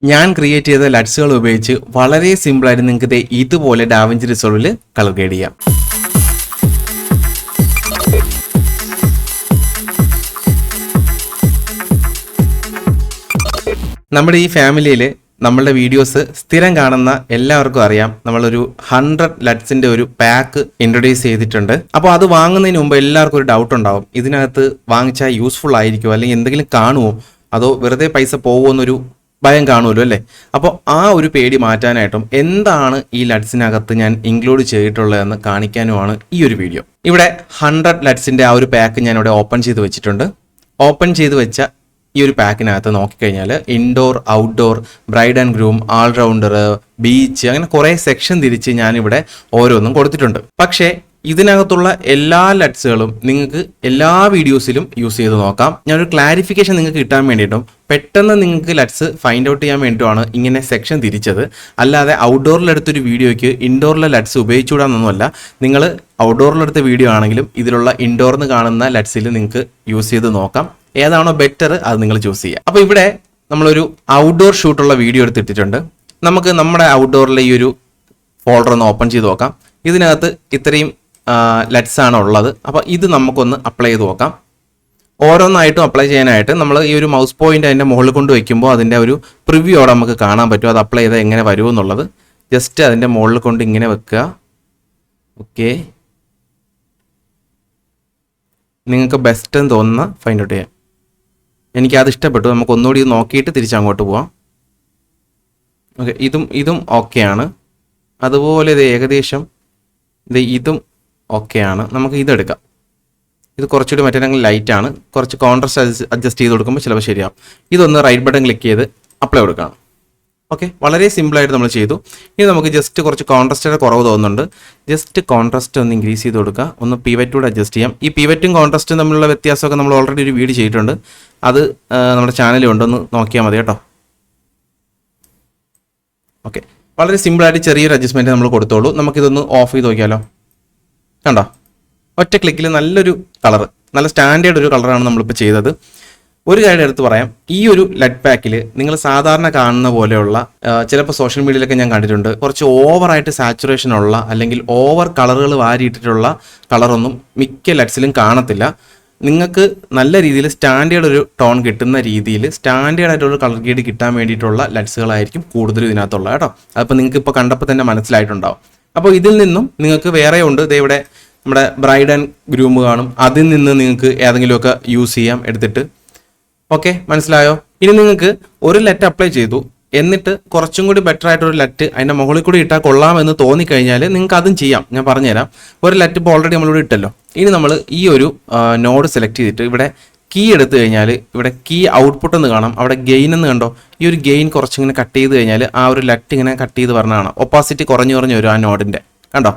ഞാൻ ക്രിയേറ്റ് ചെയ്ത ലറ്റ്സുകൾ ഉപയോഗിച്ച് വളരെ സിമ്പിളായിട്ട് നിങ്ങൾക്ക് ഇതുപോലെ ഡാവിഞ്ചി റിസോൾവിൽ കളർ ഗ്രേഡ് ചെയ്യാം. നമ്മുടെ ഈ ഫാമിലിയിൽ നമ്മളുടെ വീഡിയോസ് സ്ഥിരം കാണുന്ന എല്ലാവർക്കും അറിയാം, നമ്മളൊരു 100 ലറ്റ്സിന്റെ ഒരു പാക്ക് ഇൻട്രൊഡ്യൂസ് ചെയ്തിട്ടുണ്ട്. അപ്പോൾ അത് വാങ്ങുന്നതിന് മുമ്പ് എല്ലാവർക്കും ഒരു ഡൗട്ട് ഉണ്ടാവും, ഇതിനകത്ത് വാങ്ങിച്ചാൽ യൂസ്ഫുൾ ആയിരിക്കുമോ, അല്ലെങ്കിൽ എന്തെങ്കിലും കാണുമോ, അതോ വെറുതെ പൈസ പോകുമെന്നൊരു ഭയം കാണുമല്ലോ അല്ലേ. അപ്പോൾ ആ ഒരു പേടി മാറ്റാനായിട്ടും എന്താണ് ഈ ലറ്റ്സിനകത്ത് ഞാൻ ഇൻക്ലൂഡ് ചെയ്തിട്ടുള്ളതെന്ന് കാണിക്കാനുമാണ് ഈ ഒരു വീഡിയോ. ഇവിടെ 100 ലറ്റ്സിന്റെ ആ ഒരു പാക്ക് ഞാൻ ഇവിടെ ഓപ്പൺ ചെയ്ത് വെച്ചിട്ടുണ്ട്. ഓപ്പൺ ചെയ്ത് വെച്ച ഈ ഒരു പാക്കിനകത്ത് നോക്കിക്കഴിഞ്ഞാൽ indoor, outdoor, bride and groom, allrounder, beach, അങ്ങനെ കുറേ സെക്ഷൻ തിരിച്ച് ഞാനിവിടെ ഓരോന്നും കൊടുത്തിട്ടുണ്ട്. പക്ഷേ ഇതിനകത്തുള്ള എല്ലാ ലറ്റ്സുകളും നിങ്ങൾക്ക് എല്ലാ വീഡിയോസിലും യൂസ് ചെയ്ത് നോക്കാം. ഞാനൊരു ക്ലാരിഫിക്കേഷൻ നിങ്ങൾക്ക് കിട്ടാൻ വേണ്ടിയിട്ടും പെട്ടെന്ന് നിങ്ങൾക്ക് ലറ്റ്സ് ഫൈൻഡ് ഔട്ട് ചെയ്യാൻ വേണ്ടിയിട്ടാണ് ഇങ്ങനെ സെക്ഷൻ തിരിച്ചത്. അല്ലാതെ ഔട്ട്ഡോറിലെടുത്തൊരു വീഡിയോയ്ക്ക് ഇൻഡോറിലെ ലറ്റ്സ് ഉപയോഗിച്ചുകൂടാന്നൊന്നുമല്ല. നിങ്ങൾ ഔട്ട്ഡോറിലെടുത്ത വീഡിയോ ആണെങ്കിലും ഇതിലുള്ള ഇൻഡോറിന്ന് കാണുന്ന ലറ്റ്സിൽ നിങ്ങൾക്ക് യൂസ് ചെയ്ത് നോക്കാം. ഏതാണോ ബെറ്റർ അത് നിങ്ങൾ ചൂസ് ചെയ്യുക. അപ്പോൾ ഇവിടെ നമ്മളൊരു ഔട്ട്ഡോർ ഷൂട്ടുള്ള വീഡിയോ എടുത്തിട്ടിട്ടുണ്ട്. നമുക്ക് നമ്മുടെ ഔട്ട്ഡോറിലെ ഈ ഒരു ഫോൾഡർ ഒന്ന് ഓപ്പൺ ചെയ്ത് നോക്കാം. ഇതിനകത്ത് ഇത്രയും ലറ്റ്സ് ആണ് ഉള്ളത്. അപ്പോൾ ഇത് നമുക്കൊന്ന് അപ്ലൈ ചെയ്ത് നോക്കാം. ഓരോന്നായിട്ടും അപ്ലൈ ചെയ്യാനായിട്ട് നമ്മൾ ഈ ഒരു മൗസ് പോയിന്റ് അതിൻ്റെ മുകളിൽ കൊണ്ട് വയ്ക്കുമ്പോൾ അതിൻ്റെ ഒരു പ്രിവ്യൂടെ നമുക്ക് കാണാൻ പറ്റും അത് അപ്ലൈ ചെയ്താൽ എങ്ങനെ വരുമെന്നുള്ളത്. ജസ്റ്റ് അതിൻ്റെ മുകളിൽ കൊണ്ട് ഇങ്ങനെ വെക്കുക. ഓക്കെ, നിങ്ങൾക്ക് ബെസ്റ്റ് എന്ന് തോന്നുന്ന ഫൈൻഡ് ഔട്ട് ചെയ്യാം. എനിക്കത് ഇഷ്ടപ്പെട്ടു. നമുക്ക് ഒന്നുകൂടി നോക്കിയിട്ട് തിരിച്ചങ്ങോട്ട് പോവാം. ഓക്കെ, ഇതും ഓക്കെയാണ്. അതുപോലെ ഇത് ഏകദേശം ഇതും ഓക്കെയാണ്. നമുക്ക് ഇതെടുക്കാം. ഇത് കുറച്ചുകൂടി മറ്റേതെങ്കിലും ലൈറ്റാണ്. കുറച്ച് കോൺട്രാസ്റ്റ് അഡ്ജസ്റ്റ് ചെയ്ത് കൊടുക്കുമ്പോൾ ചിലപ്പോൾ ശരിയാവും. ഇതൊന്ന് റൈറ്റ് ബട്ടൺ ക്ലിക്ക് ചെയ്ത് അപ്ലൈ കൊടുക്കണം. ഓക്കെ, വളരെ സിമ്പിളായിട്ട് നമ്മൾ ചെയ്തു. ഇനി നമുക്ക് ജസ്റ്റ് കുറച്ച് കോൺട്രാസ്റ്റിൻ്റെ കുറവ് തോന്നുന്നുണ്ട്. ജസ്റ്റ് കോൺട്രാസ്റ്റ് ഒന്ന് ഇൻക്രീസ് ചെയ്ത് കൊടുക്കുക. ഒന്ന് പിവറ്റൂടെ അഡ്ജസ്റ്റ് ചെയ്യാം. ഈ പിവറ്റും കോൺട്രാസ്റ്റും തമ്മിലുള്ള വ്യത്യാസമൊക്കെ നമ്മൾ ഓൾറെഡി ഒരു വീഡിയോ ചെയ്തിട്ടുണ്ട്. അത് നമ്മുടെ ചാനലിൽ ഉണ്ടെന്ന് നോക്കിയാൽ മതി കേട്ടോ. ഓക്കെ, വളരെ സിമ്പിളായിട്ട് ചെറിയൊരു അഡ്ജസ്റ്റ്മെൻറ്റ് നമ്മൾ കൊടുത്തോളൂ. നമുക്കിതൊന്ന് ഓഫ് ചെയ്ത് നോക്കിയാലോ. കണ്ടോ, ഒറ്റ ക്ലിക്കിൽ നല്ലൊരു കളർ, നല്ല സ്റ്റാൻഡേർഡ് ഒരു കളറാണ് നമ്മളിപ്പോൾ ചെയ്തത്. ഒരു കാര്യം എടുത്ത് പറയാം, ഈ ഒരു ലറ്റ് പാക്കിൽ നിങ്ങൾ സാധാരണ കാണുന്ന പോലെയുള്ള ചിലപ്പോൾ സോഷ്യൽ മീഡിയയിലൊക്കെ ഞാൻ കണ്ടിട്ടുണ്ട്, കുറച്ച് ഓവറായിട്ട് സാച്ചുറേഷൻ ഉള്ള അല്ലെങ്കിൽ ഓവർ കളറുകൾ വാരിയിട്ടിട്ടുള്ള കളറൊന്നും മിക്ക ലറ്റ്സിലും കാണത്തില്ല. നിങ്ങൾക്ക് നല്ല രീതിയിൽ സ്റ്റാൻഡേർഡ് ഒരു ടോൺ കിട്ടുന്ന രീതിയിൽ സ്റ്റാൻഡേർഡ് ആയിട്ടുള്ള കളർ ഗ്രേഡ് കിട്ടാൻ വേണ്ടിയിട്ടുള്ള ലറ്റ്സുകളായിരിക്കും കൂടുതലും ഇതിനകത്തുള്ള കേട്ടോ. അതിപ്പോൾ നിങ്ങൾക്ക് ഇപ്പോൾ കണ്ടപ്പോൾ തന്നെ മനസ്സിലായിട്ടുണ്ടാവും. അപ്പോൾ ഇതിൽ നിന്നും നിങ്ങൾക്ക് വേറെ ഉണ്ട്. ഇവിടെ നമ്മുടെ ബ്രൈഡ് ആൻഡ് ഗ്രൂം കാണും. അതിൽ നിന്ന് നിങ്ങൾക്ക് ഏതെങ്കിലുമൊക്കെ യൂസ് ചെയ്യാം എടുത്തിട്ട്. ഓക്കെ, മനസ്സിലായോ? ഇനി നിങ്ങൾക്ക് ഒരു ലറ്റ് അപ്ലൈ ചെയ്തു, എന്നിട്ട് കുറച്ചും കൂടി ബെറ്റർ ആയിട്ടൊരു ലറ്റ് അതിൻ്റെ മുകളിൽ കൂടി ഇട്ടാൽ കൊള്ളാമെന്ന് തോന്നിക്കഴിഞ്ഞാൽ നിങ്ങൾക്ക് അതും ചെയ്യാം. ഞാൻ പറഞ്ഞുതരാം. ഒരു ലറ്റ് ഇപ്പോൾ ഓൾറെഡി നമ്മളിവിടെ ഇട്ടല്ലോ. ഇനി നമ്മൾ ഈ ഒരു നോഡ് സെലക്ട് ചെയ്തിട്ട് ഇവിടെ കീ എടുത്തു കഴിഞ്ഞാൽ ഇവിടെ കീ ഔട്ട്പുട്ട് എന്ന് കാണാം. അവിടെ ഗെയിൻ എന്ന് കണ്ടോ, ഈ ഒരു ഗെയിൻ കുറച്ചിങ്ങനെ കട്ട് ചെയ്ത് കഴിഞ്ഞാൽ ആ ഒരു ലറ്റ് ഇങ്ങനെ കട്ട് ചെയ്ത് പറഞ്ഞതാണ്. ഒപ്പാസിറ്റി കുറഞ്ഞു വരും ആ നോഡിൻ്റെ, കണ്ടോ.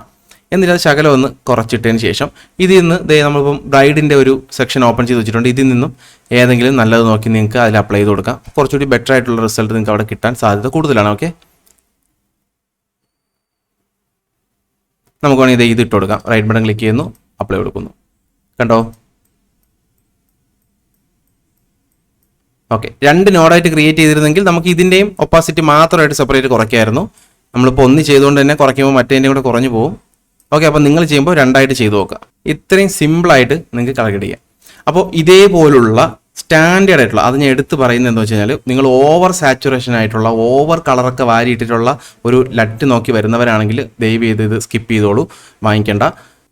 എന്നിട്ട് അത് ശകലം ഒന്ന് കുറച്ചിട്ടതിന് ശേഷം ഇതിൽ നിന്ന് നമ്മളിപ്പം ബ്രൈഡിൻ്റെ ഒരു സെക്ഷൻ ഓപ്പൺ ചെയ്ത് വെച്ചിട്ടുണ്ട്. ഇതിൽ നിന്നും ഏതെങ്കിലും നല്ലത് നോക്കി നിങ്ങൾക്ക് അതിൽ അപ്ലൈ ചെയ്ത് കൊടുക്കാം. കുറച്ചുകൂടി ബെറ്റർ ആയിട്ടുള്ള റിസൾട്ട് നിങ്ങൾക്ക് അവിടെ കിട്ടാൻ സാധ്യത കൂടുതലാണ്. ഓക്കെ, നമുക്ക് വേണമെങ്കിൽ ഇത് ഇട്ട് കൊടുക്കാം. റൈറ്റ് ബട്ടൺ ക്ലിക്ക് ചെയ്യുന്നു, അപ്ലൈ കൊടുക്കുന്നു. കണ്ടോ, ഓക്കെ. 2 നോഡായിട്ട് ക്രിയേറ്റ് ചെയ്തിരുന്നെങ്കിൽ നമുക്ക് ഇതിൻ്റെയും ഒപ്പാസിറ്റി മാത്രമായിട്ട് സെപ്പറേറ്റ് കുറയ്ക്കായിരുന്നു. നമ്മളിപ്പോൾ ഒന്ന് ചെയ്തുകൊണ്ട് തന്നെ കുറയ്ക്കുമ്പോൾ മറ്റേതിൻ്റെ കൂടെ കുറഞ്ഞു പോകും. ഓക്കെ, അപ്പോൾ നിങ്ങൾ ചെയ്യുമ്പോൾ 2ആയിട്ട് ചെയ്ത് നോക്കുക. ഇത്രയും സിമ്പിളായിട്ട് നിങ്ങൾക്ക് കളർ ഗ്രേഡ് ചെയ്യാം. അപ്പോൾ ഇതേപോലുള്ള സ്റ്റാൻഡേർഡ് ആയിട്ടുള്ള, അത് ഞാൻ എടുത്ത് പറയുന്നത് എന്താ വെച്ച് കഴിഞ്ഞാൽ, നിങ്ങൾ ഓവർ സാച്ചുറേഷൻ ആയിട്ടുള്ള ഓവർ കളറൊക്കെ വാരിയിട്ടിട്ടുള്ള ഒരു ലറ്റ് നോക്കി വരുന്നവരാണെങ്കിൽ ദയവ് ചെയ്ത് ഇത് സ്കിപ്പ് ചെയ്തോളൂ, വാങ്ങിക്കേണ്ട.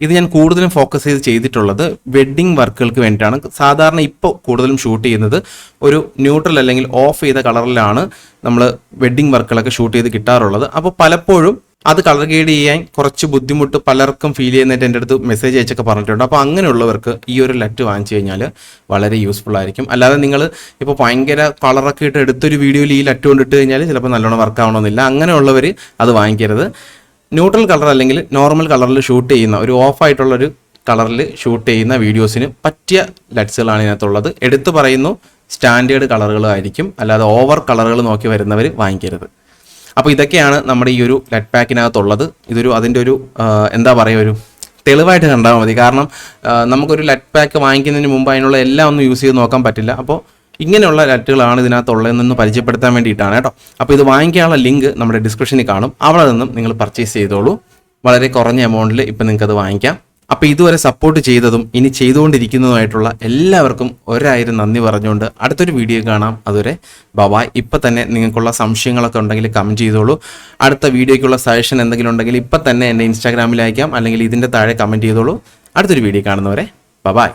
ഇത് ഞാൻ കൂടുതലും ഫോക്കസ് ചെയ്തിട്ടുള്ളത് വെഡ്ഡിങ് വർക്കുകൾക്ക് വേണ്ടിയിട്ടാണ്. സാധാരണ ഇപ്പോൾ കൂടുതലും ഷൂട്ട് ചെയ്യുന്നത് ഒരു ന്യൂട്രൽ അല്ലെങ്കിൽ ഓഫ് ചെയ്ത കളറിലാണ് നമ്മൾ വെഡ്ഡിങ് വർക്കുകളൊക്കെ ഷൂട്ട് ചെയ്ത് കിട്ടാറുള്ളത്. അപ്പോൾ പലപ്പോഴും അത് കളർ ഗ്രേഡ് ചെയ്യാൻ കുറച്ച് ബുദ്ധിമുട്ട് പലർക്കും ഫീൽ ചെയ്യുന്നതായിട്ട് എൻ്റെ അടുത്ത് മെസ്സേജ് അയച്ചൊക്കെ പറഞ്ഞിട്ടുണ്ട്. അപ്പോൾ അങ്ങനെയുള്ളവർക്ക് ഈ ഒരു ലറ്റ് വാങ്ങിച്ചു കഴിഞ്ഞാൽ വളരെ യൂസ്ഫുൾ ആയിരിക്കും. അല്ലാതെ നിങ്ങൾ ഇപ്പോൾ ഭയങ്കര കളറൊക്കെ ഇട്ട് എടുത്തൊരു വീഡിയോയിൽ ഈ ലറ്റ് കൊണ്ടിട്ട് കഴിഞ്ഞാൽ ചിലപ്പോൾ നല്ലോണം വർക്ക് ആവണമെന്നില്ല. അങ്ങനെയുള്ളവർ അത് വാങ്ങിക്കരുത്. ന്യൂട്രൽ കളർ അല്ലെങ്കിൽ നോർമൽ കളറിൽ ഷൂട്ട് ചെയ്യുന്ന ഒരു ഓഫായിട്ടുള്ളൊരു കളറിൽ ഷൂട്ട് ചെയ്യുന്ന വീഡിയോസിന് പറ്റിയ ലറ്റ്സുകളാണ് ഇതിനകത്തുള്ളത്. എടുത്തു പറയുന്നു, സ്റ്റാൻഡേർഡ് കളറുകളായിരിക്കും. അല്ലാതെ ഓവർ കളറുകൾ നോക്കി വരുന്നവർ വാങ്ങിക്കരുത്. അപ്പോൾ ഇതൊക്കെയാണ് നമ്മുടെ ഈ ഒരു ലറ്റ് പാക്കിനകത്തുള്ളത്. ഇതൊരു അതിൻ്റെ ഒരു എന്താ പറയുക, ഒരു തെളിവായിട്ട് കണ്ടാൽ മതി. കാരണം നമുക്കൊരു ലറ്റ് പാക്ക് വാങ്ങിക്കുന്നതിന് മുമ്പ് അതിനുള്ള എല്ലാം ഒന്നും യൂസ് ചെയ്ത് നോക്കാൻ പറ്റില്ല. അപ്പോൾ ഇങ്ങനെയുള്ള ലറ്റുകളാണ് ഇതിനകത്തുള്ളതെന്ന് പരിചയപ്പെടുത്താൻ വേണ്ടിയിട്ടാണ് കേട്ടോ. അപ്പോൾ ഇത് വാങ്ങിക്കാനുള്ള ലിങ്ക് നമ്മുടെ ഡിസ്ക്രിപ്ഷനിൽ കാണും, അവിടെ നിന്നും നിങ്ങൾ പർച്ചേസ് ചെയ്തോളൂ. വളരെ കുറഞ്ഞ എമൗണ്ടിൽ ഇപ്പം നിങ്ങൾക്കത് വാങ്ങിക്കാം. അപ്പോൾ ഇതുവരെ സപ്പോർട്ട് ചെയ്തതും ഇനി ചെയ്തുകൊണ്ടിരിക്കുന്നതുമായിട്ടുള്ള എല്ലാവർക്കും 1000 നന്ദി പറഞ്ഞുകൊണ്ട് അടുത്തൊരു വീഡിയോ കാണാം. അതുവരെ ബൈ. ഇപ്പം തന്നെ നിങ്ങൾക്കുള്ള സംശയങ്ങളൊക്കെ ഉണ്ടെങ്കിൽ കമൻറ്റ് ചെയ്തോളൂ. അടുത്ത വീഡിയോയ്ക്കുള്ള സജഷൻ എന്തെങ്കിലും ഉണ്ടെങ്കിൽ ഇപ്പം തന്നെ എൻ്റെ ഇൻസ്റ്റാഗ്രാമിൽ അയക്കാം, അല്ലെങ്കിൽ ഇതിൻ്റെ താഴെ കമൻറ്റ് ചെയ്തോളൂ. അടുത്തൊരു വീഡിയോ കാണുന്നവരെ ബൈ.